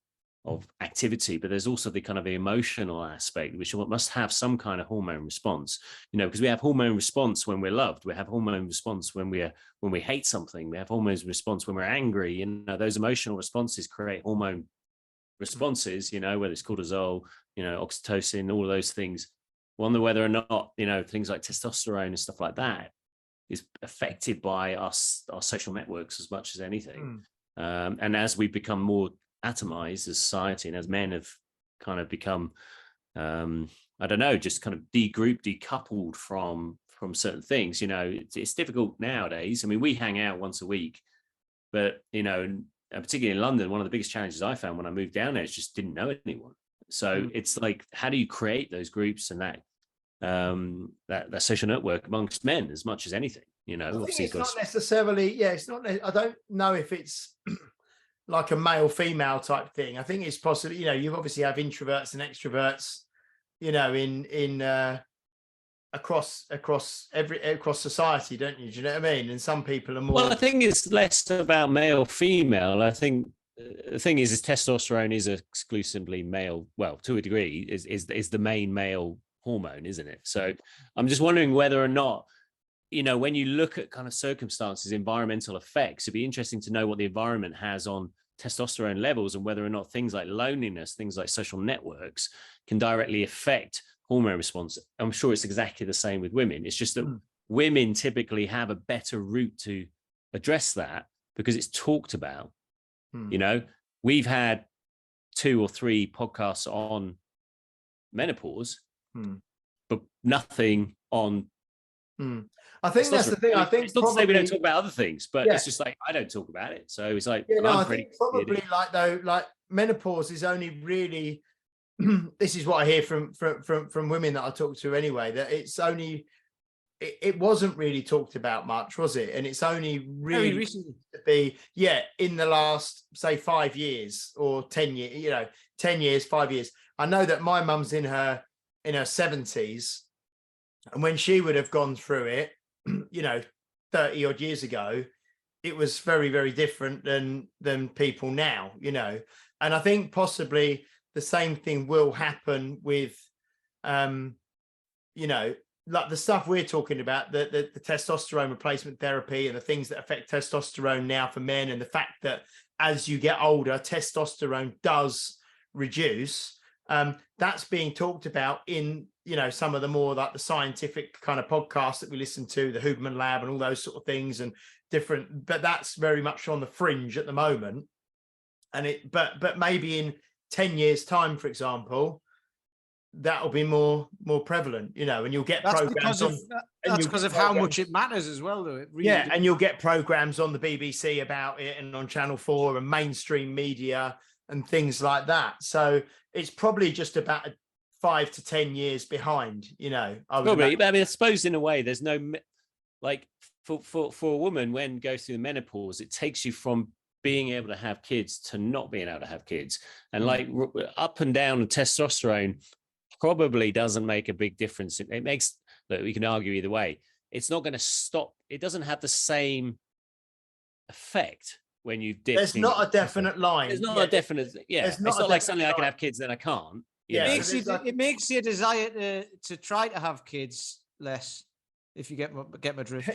activity, but there's also the kind of emotional aspect, which must have some kind of hormone response, because we have hormone response when we're loved, we have hormone response when we hate something, we have hormone response when we're angry, those emotional responses create hormone responses, whether it's cortisol, oxytocin, all of those things. Wonder whether or not, things like testosterone and stuff like that is affected by our social networks as much as anything. And as we become more atomized as society, and as men have kind of become, I don't know, just kind of decoupled from certain things, it's difficult nowadays. I mean, we hang out once a week, but, particularly in London, one of the biggest challenges I found when I moved down there is just didn't know anyone. So it's like, how do you create those groups and that social network amongst men as much as anything? I think it's not necessarily. Yeah, it's not. I don't know if it's like a male female type thing. I think it's possibly. You obviously have introverts and extroverts. Across society, don't you? Do you know what I mean? And some people are more. Well, I think it's less about male female. I think the thing is testosterone is exclusively male. Well, to a degree, is the main male hormone, isn't it? So I'm just wondering whether or not, when you look at kind of circumstances, environmental effects, it'd be interesting to know what the environment has on testosterone levels, and whether or not things like loneliness, things like social networks can directly affect hormone response. I'm sure it's exactly the same with women. It's just that women typically have a better route to address that because it's talked about. We've had 2 or 3 podcasts on menopause, but nothing on. I think that's the thing. I think it's not to say we don't talk about other things, but it's just like I don't talk about it. So it's like, I think probably like menopause is only really. This is what I hear from women that I talk to anyway, that it's only it wasn't really talked about much, was it? And it's only really recently to be in the last, say, 5 years or 10 years, 10 years, 5 years. I know that my mum's in her 70s, and when she would have gone through it 30 odd years ago, it was very, very different than people now, and I think possibly the same thing will happen with, like the stuff we're talking about, the testosterone replacement therapy and the things that affect testosterone now for men, and the fact that as you get older, testosterone does reduce. That's being talked about in, some of the more like the scientific kind of podcasts that we listen to, the Huberman Lab and all those sort of things, and different, but that's very much on the fringe at the moment. And but maybe in 10 years time, for example, that'll be more prevalent, and you'll get programs that's because of how much it matters as well, though. It really and you'll get programs on the BBC about it, and on Channel 4 and mainstream media and things like that. So it's probably just about 5 to 10 years behind, Probably, but I mean, I suppose in a way, there's no, like, for a woman when goes through the menopause, it takes you from being able to have kids to not being able to have kids, and like up and down testosterone probably doesn't make a big difference. It makes, look, we can argue either way. It's not going to stop. It doesn't have the same effect when you dip. There's not a definite line. There's not a definite. It's not like suddenly I can have kids, then I can't. It makes your desire to try to have kids less. If you get my drift.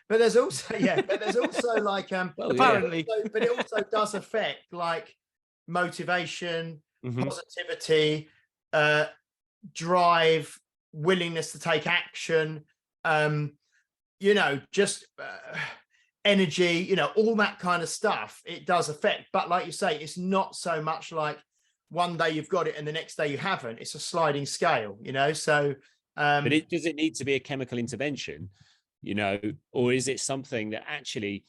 But there's also like apparently, but it also does affect like motivation, positivity, drive, willingness to take action, just energy, all that kind of stuff, it does affect. But like you say, it's not so much like one day you've got it and the next day you haven't. It's a sliding scale, so but does it need to be a chemical intervention, or is it something that actually,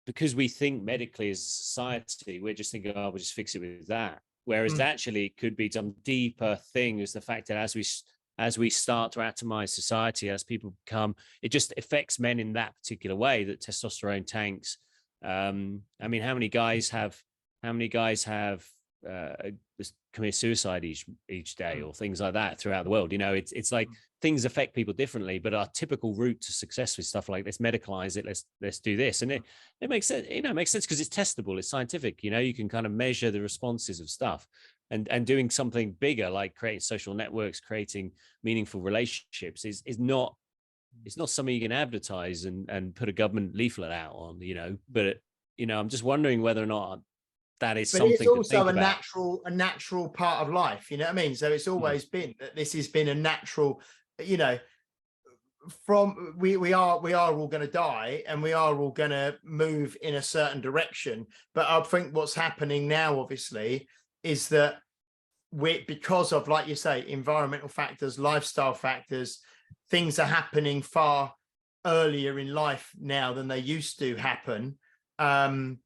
because we think medically as a society, we're just thinking, oh, we'll just fix it with that, whereas actually it could be some deeper thing, is the fact that as we start to atomize society, as people become, it just affects men in that particular way, that testosterone tanks. I mean, how many guys have commit suicide each day, or things like that throughout the world? It's like things affect people differently, but our typical route to success with stuff like, let's medicalize it, let's do this, and it makes sense. It makes sense because it's testable, it's scientific. You can kind of measure the responses of stuff, and doing something bigger like creating social networks, creating meaningful relationships is not, it's not something you can advertise and put a government leaflet out on. But I'm just wondering whether or not that is something. It's also to think a natural part of life. You know what I mean? So it's always been that this has been a natural. From we are all going to die, and we are all going to move in a certain direction. But I think what's happening now, obviously, is that because of, like you say, environmental factors, lifestyle factors, things are happening far earlier in life now than they used to happen. In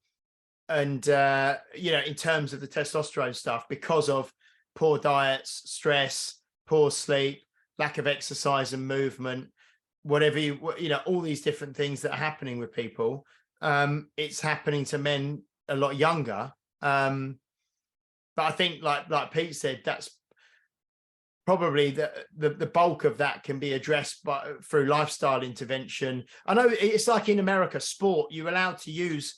terms of the testosterone stuff, because of poor diets, stress, poor sleep, lack of exercise and movement, whatever all these different things that are happening with people, it's happening to men a lot younger. But I think, like Pete said, that's probably the bulk of that can be addressed through lifestyle intervention. I know it's like in America, sport, you're allowed to use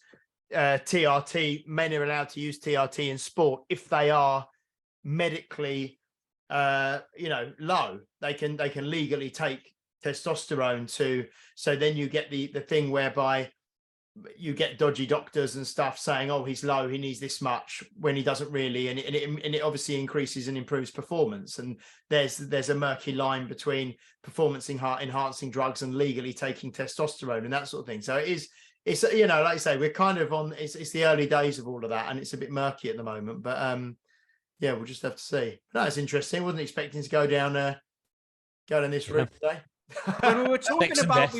TRT. Men are allowed to use TRT in sport if they are medically low. They can legally take testosterone so then you get the thing whereby you get dodgy doctors and stuff saying, oh, he's low, he needs this much, when he doesn't really, and it obviously increases and improves performance. And there's a murky line between performance enhancing drugs and legally taking testosterone and that sort of thing. So it's like I say, we're kind of on, it's the early days of all of that, and it's a bit murky at the moment, but we'll just have to see. That's interesting. Wasn't expecting to go down this route today. When we were talking about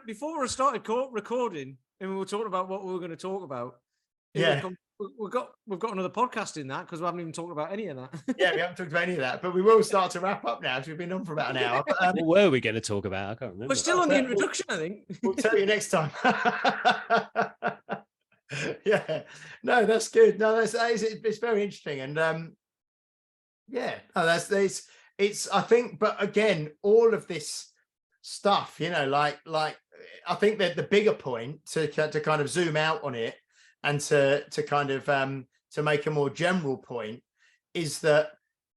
before we started recording, and we were talking about what we were going to talk about. We've got another podcast in that, because we haven't even talked about any of that. Yeah, we haven't talked about any of that, but we will start to wrap up now, because we've been on for about an hour. But, what were we going to talk about? I can't remember. We're still on the introduction, I think. We'll tell you next time. Yeah, no, that's good. No, it's very interesting, and it's I think, but again, all of this stuff, like I think that the bigger point to kind of zoom out on it, and to kind of to make a more general point, is that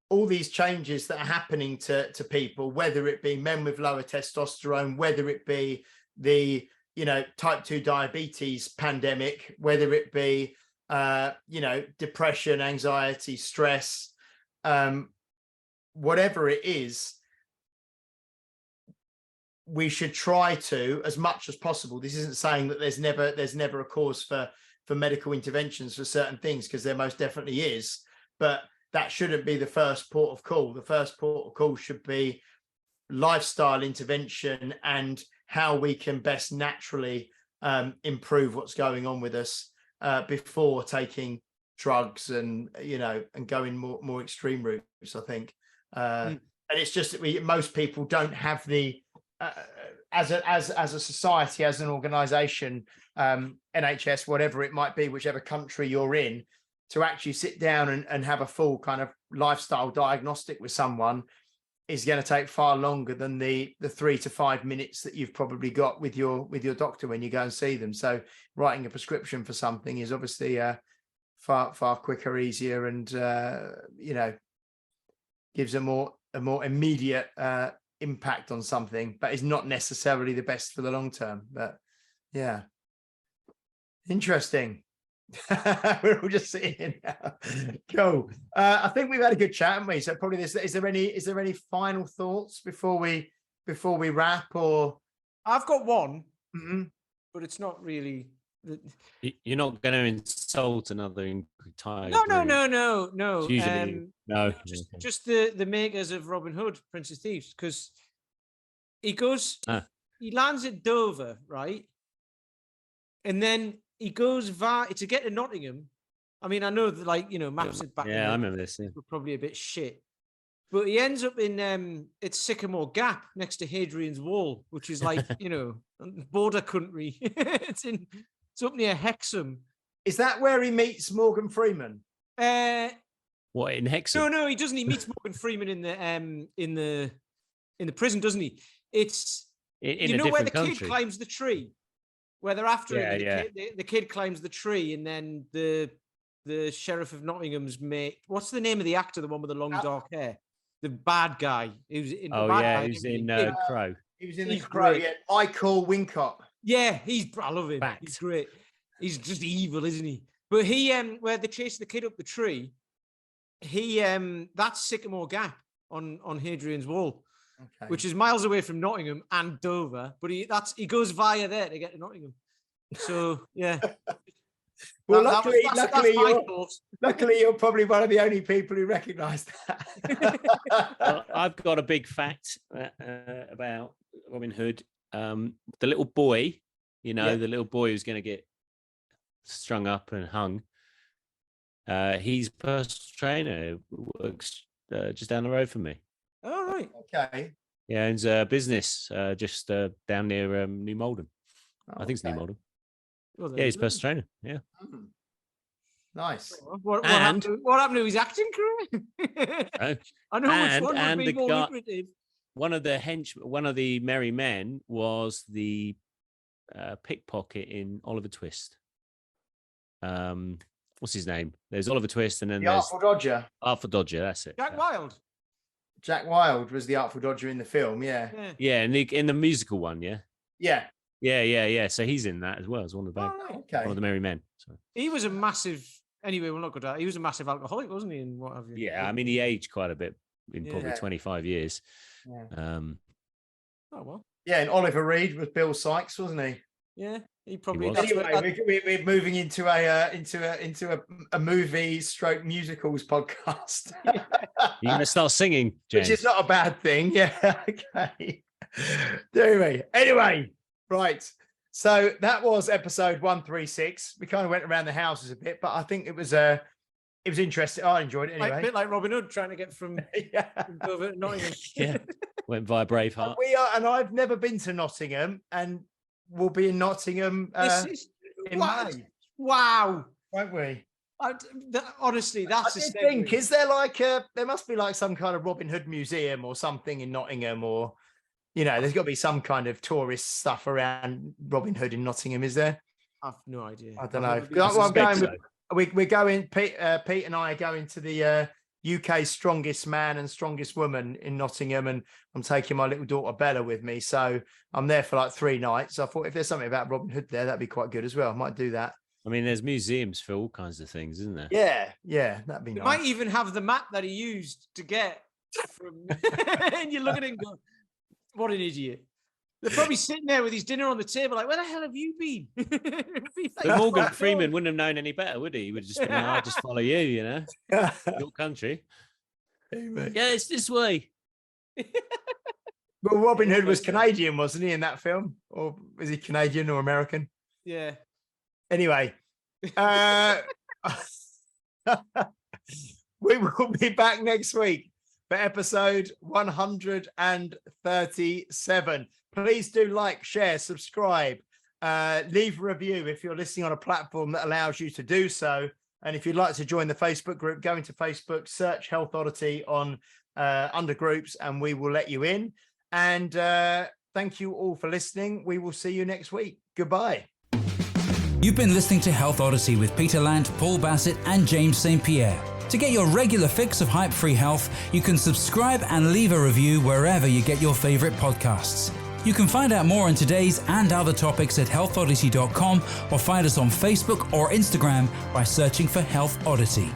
all these changes that are happening to people, whether it be men with lower testosterone, whether it be the type 2 diabetes pandemic, whether it be depression, anxiety, stress, whatever it is, we should try to, as much as possible. This isn't saying that there's never a cause for medical interventions for certain things, because there most definitely is, but that shouldn't be the first port of call. The first port of call should be lifestyle intervention and how we can best naturally improve what's going on with us before taking drugs and going more extreme routes, I think. And it's just that most people don't have the as a society, as an organization, NHS, whatever it might be, whichever country you're in, to actually sit down and have a full kind of lifestyle diagnostic with someone is going to take far longer than the 3 to 5 minutes that you've probably got with your doctor when you go and see them. So writing a prescription for something is obviously far quicker, easier, and gives a more immediate impact on something, but is not necessarily the best for the long term. But yeah, interesting. We're all just sitting here now. Cool. I think we've had a good chat, haven't we? So probably this. Is there any final thoughts before we wrap? Or I've got one, Mhm. but it's not really. You're not going to insult another entire No. It's usually no. Just the makers of Robin Hood, Prince of Thieves, because he lands at Dover, right? And then he goes to get to Nottingham. I mean, I know that, like, maps it back. Yeah, I remember this. Yeah. Were probably a bit shit, but he ends up in it's Sycamore Gap next to Hadrian's Wall, which is like border country. It's up near Hexham. Is that where he meets Morgan Freeman? What, in Hexham? No, he doesn't. He meets Morgan Freeman in the prison, doesn't he? It's in where the country. kid climbs the tree, where they're after him. Yeah. The kid climbs the tree, and then the sheriff of Nottingham's mate. What's the name of the actor? The one with the long dark hair, the bad guy. Who's in? Who's in Crow. He was in the Crow. Yeah, Michael Wincott. Yeah, I love him. Fact. He's great. He's just evil, isn't he? But he where they chase the kid up the tree, that's Sycamore Gap on Hadrian's Wall. Okay. Which is miles away from Nottingham and Dover, but he goes via there to get to Nottingham. So yeah. Well, that's luckily, you're probably one of the only people who recognise that. Well, I've got a big fact about Robin Hood. The little boy, the little boy who's going to get strung up and hung. He's a personal trainer who works just down the road from me. All right. Okay. Yeah, owns a business just down near New Malden. I think it's New Malden. Well, Yeah, he's personal trainer. Yeah. Nice. What happened to his acting career? I know which one would be more lucrative. One of the merry men was the pickpocket in Oliver Twist. What's his name? There's Oliver Twist, and then there's Artful Dodger. Artful Dodger. That's it. Jack Wilde. Jack Wilde was the Artful Dodger in the film. Yeah. Yeah, in the musical one. Yeah. Yeah. Yeah. So he's in that as well as one of the Okay. one of the merry men. So. He was a massive. Anyway, we'll not go down. He was a massive alcoholic, wasn't he? And what have you? Yeah, I mean, he aged quite a bit in probably 25 years. Yeah. Oh well. Yeah, and Oliver Reed was Bill Sykes, wasn't he? Yeah, he probably. Anyway, we're moving into a movie stroke musicals podcast. You're gonna start singing, James. Which is not a bad thing. Yeah. Okay. Anyway, right. So that was episode 136. We kind of went around the houses a bit, but I think it was interesting. I enjoyed it anyway. A bit like Robin Hood trying to get from Dover to Nottingham. Yeah, went via Braveheart. And I've never been to Nottingham, and we'll be in Nottingham in May. Wow, won't we? Honestly, that's I think. Is there there must be like some kind of Robin Hood museum or something in Nottingham, or there's got to be some kind of tourist stuff around Robin Hood in Nottingham, is there? I've no idea. I don't know. We're going. Pete and I are going to the UK's strongest man and strongest woman in Nottingham, and I'm taking my little daughter Bella with me. So I'm there for like 3 nights. I thought if there's something about Robin Hood there, that'd be quite good as well. I might do that. I mean, there's museums for all kinds of things, isn't there? Yeah, that'd be nice. Might even have the map that he used to get from. And you look at it and go, "What an idiot!" They're probably sitting there with his dinner on the table, like, "Where the hell have you been?" But Morgan Freeman wouldn't have known any better, would he? He would have just been, "I'll just follow you, your country." Yeah, it's this way. Well, Robin Hood was Canadian, wasn't he, in that film? Or was he Canadian or American? Yeah. Anyway, we will be back next week for episode 137. Please do like, share, subscribe, leave a review if you're listening on a platform that allows you to do so. And if you'd like to join the Facebook group, go into Facebook, search Health Oddity on under groups, and we will let you in. And thank you all for listening. We will see you next week. Goodbye. You've been listening to Health Odyssey with Peter Lant, Paul Bassett, and James St. Pierre. To get your regular fix of hype-free health, you can subscribe and leave a review wherever you get your favorite podcasts. You can find out more on today's and other topics at healthodyssey.com or find us on Facebook or Instagram by searching for Health Odyssey.